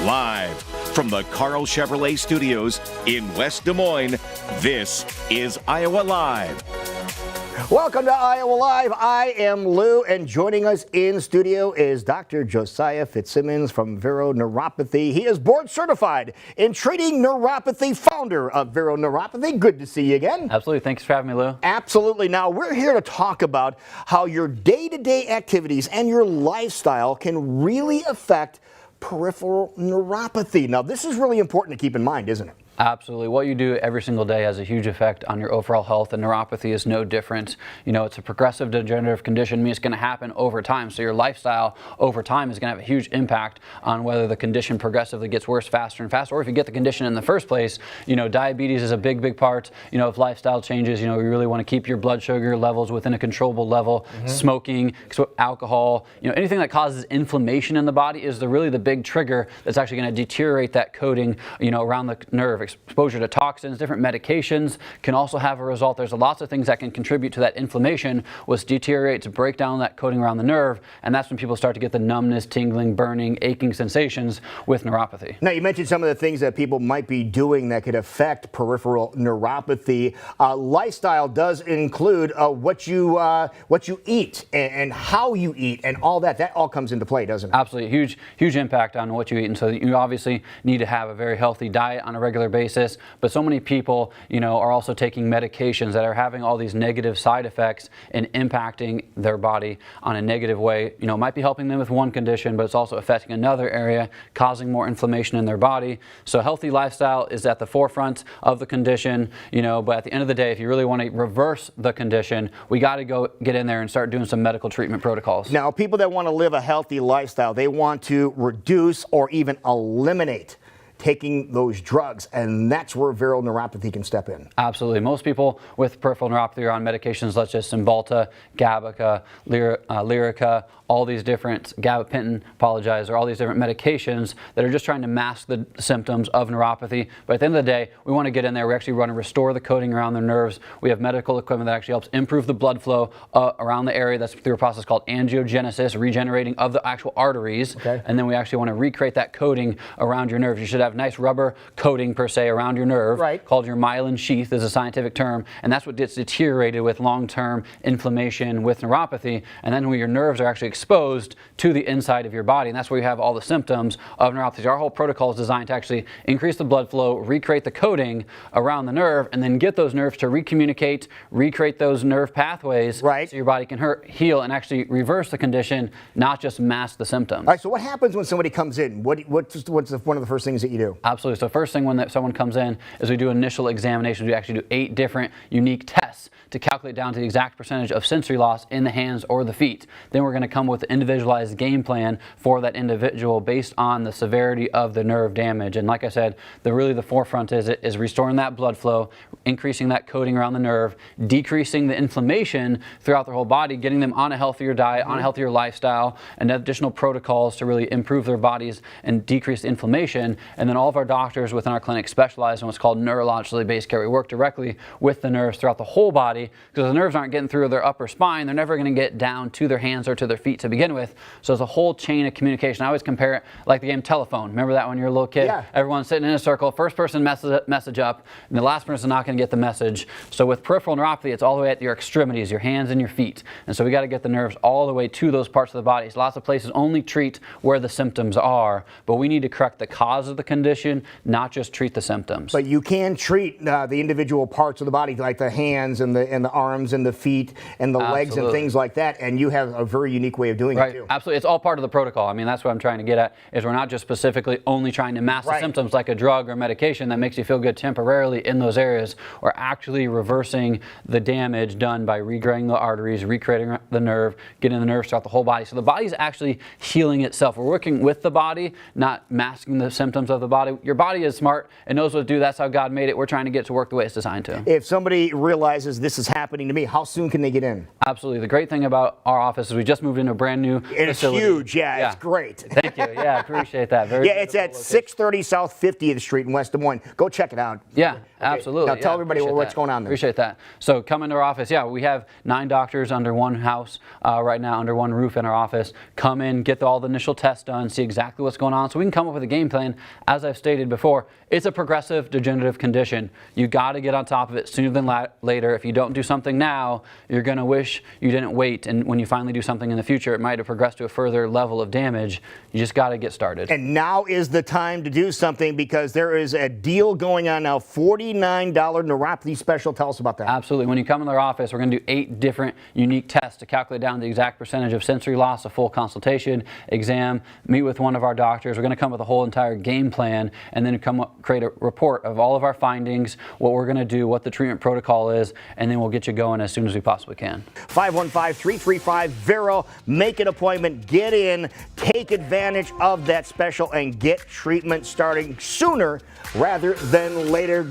Live from the Carl Chevrolet Studios in West Des Moines, this is Iowa Live. Welcome to Iowa Live. I am Lou, and joining us in studio is Dr. Josiah Fitzsimmons from Vero Neuropathy. He is board certified in treating neuropathy, founder of Vero Neuropathy. Good to see you again. Absolutely. Thanks for having me, Lou. Absolutely. Now, we're here to talk about how your day-to-day activities and your lifestyle can really affect peripheral neuropathy. Now, this is really important to keep in mind, isn't it? Absolutely. What you do every single day has a huge effect on your overall health, and neuropathy is no different. You know, it's a progressive degenerative condition, means it's going to happen over time. So your lifestyle over time is going to have a huge impact on whether the condition progressively gets worse faster and faster, or if you get the condition in the first place. You know, diabetes is a big part, of lifestyle changes. You know, you really want to keep your blood sugar levels within a controllable level. Smoking, alcohol, anything that causes inflammation in the body is really the big trigger that's actually going to deteriorate that coating, around the nerve. Exposure to toxins, different medications can also have a result. There's lots of things that can contribute to that inflammation, which deteriorate to break down that coating around the nerve, and that's when people start to get the numbness, tingling, burning, aching sensations with neuropathy. Now, you mentioned some of the things that people might be doing that could affect peripheral neuropathy. Lifestyle does include what you eat and how you eat and all that. That all comes into play, doesn't it? Absolutely. Huge impact on what you eat. And so you obviously need to have a very healthy diet on a regular basis. But so many people, are also taking medications that are having all these negative side effects and impacting their body on a negative way. It might be helping them with one condition, but it's also affecting another area, causing more inflammation in their body. So healthy lifestyle is at the forefront of the condition, but at the end of the day, if you really want to reverse the condition, we got to go get in there and start doing some medical treatment protocols. Now, people that want to live a healthy lifestyle, they want to reduce or even eliminate taking those drugs, and that's where Vero Neuropathy can step in. Absolutely. Most people with peripheral neuropathy are on medications such as Cymbalta, Gabaca, Lyrica, all these different, gabapentin, or all these different medications that are just trying to mask the symptoms of neuropathy. But at the end of the day, we want to get in there. We actually want to restore the coating around the nerves. We have medical equipment that actually helps improve the blood flow around the area. That's through a process called angiogenesis, regenerating of the actual arteries. Okay. And then we actually want to recreate that coating around your nerves. You should have nice rubber coating per se around your nerve, right, called your myelin sheath is a scientific term, and that's what gets deteriorated with long-term inflammation with neuropathy. And then when your nerves are actually exposed to the inside of your body, and that's where you have all the symptoms of neuropathy. Our whole protocol is designed to actually increase the blood flow, recreate the coating around the nerve, and then get those nerves to recommunicate, recreate those nerve pathways, right, so your body can heal and actually reverse the condition, not just mask the symptoms. All right, so what happens when somebody comes in? What's one of the first things that you do? Absolutely. So first thing when someone comes in is we do initial examinations. We actually do 8 different unique tests to calculate down to the exact percentage of sensory loss in the hands or the feet. Then we're going to come with an individualized game plan for that individual based on the severity of the nerve damage. And like I said, the forefront is restoring that blood flow, increasing that coating around the nerve, decreasing the inflammation throughout their whole body, getting them on a healthier diet, on a healthier lifestyle, and additional protocols to really improve their bodies and decrease the inflammation. And then all of our doctors within our clinic specialize in what's called neurologically based care. We work directly with the nerves throughout the whole body, because the nerves aren't getting through their upper spine. They're never going to get down to their hands or to their feet to begin with. So it's a whole chain of communication. I always compare it like the game telephone. Remember that when you were a little kid? Yeah. Everyone's sitting in a circle. First person message up, and the last person not going to get the message. So with peripheral neuropathy, it's all the way at your extremities, your hands and your feet. And so we got to get the nerves all the way to those parts of the body. So lots of places only treat where the symptoms are, but we need to correct the cause of the condition, not just treat the symptoms. But you can treat the individual parts of the body, like the hands and the arms and the feet and the legs and things like that, and you have a very unique way of doing it too. Absolutely. It's all part of the protocol. I mean, that's what I'm trying to get at, is we're not just specifically only trying to mask the symptoms like a drug or medication that makes you feel good temporarily in those areas. We're actually reversing the damage done by regrowing the arteries, recreating the nerve, getting the nerves throughout the whole body. So the body's actually healing itself. We're working with the body, not masking the symptoms of the body. Your body is smart and knows what to do. That's how God made it. We're trying to get it to work the way it's designed to. If somebody realizes this is happening to me, how soon can they get in? Absolutely. The great thing about our office is we just moved into a brand new And it's facility. huge. Yeah, it's great. Thank you. Yeah, I appreciate that. Very Yeah, it's at 630 South 50th Street in West Des Moines. Go check it out. Yeah, Okay. absolutely. Now tell everybody Appreciate what's that. going on there. Appreciate that. So come into our office. Yeah, we have 9 doctors under one house right now, under one roof in our office. Come in, get all the initial tests done, see exactly what's going on, so we can come up with a game plan. As I've stated before, it's a progressive degenerative condition. You got to get on top of it sooner than later. If you don't do something now, you're going to wish you didn't wait, and when you finally do something in the future, it might have progressed to a further level of damage. You just got to get started. And now is the time to do something because there is a deal going on now, $49 neuropathy special. Tell us about that. Absolutely. When you come into our office, we're going to do 8 different unique tests to calculate down the exact percentage of sensory loss, a full consultation, exam, meet with one of our doctors. We're going to come with a whole entire game plan and then create a report of all of our findings, what we're going to do, what the treatment protocol is, and then we'll get you going as soon as we possibly can. 515-335-VERO. Make an appointment, get in, take advantage of that special, and get treatment starting sooner rather than later.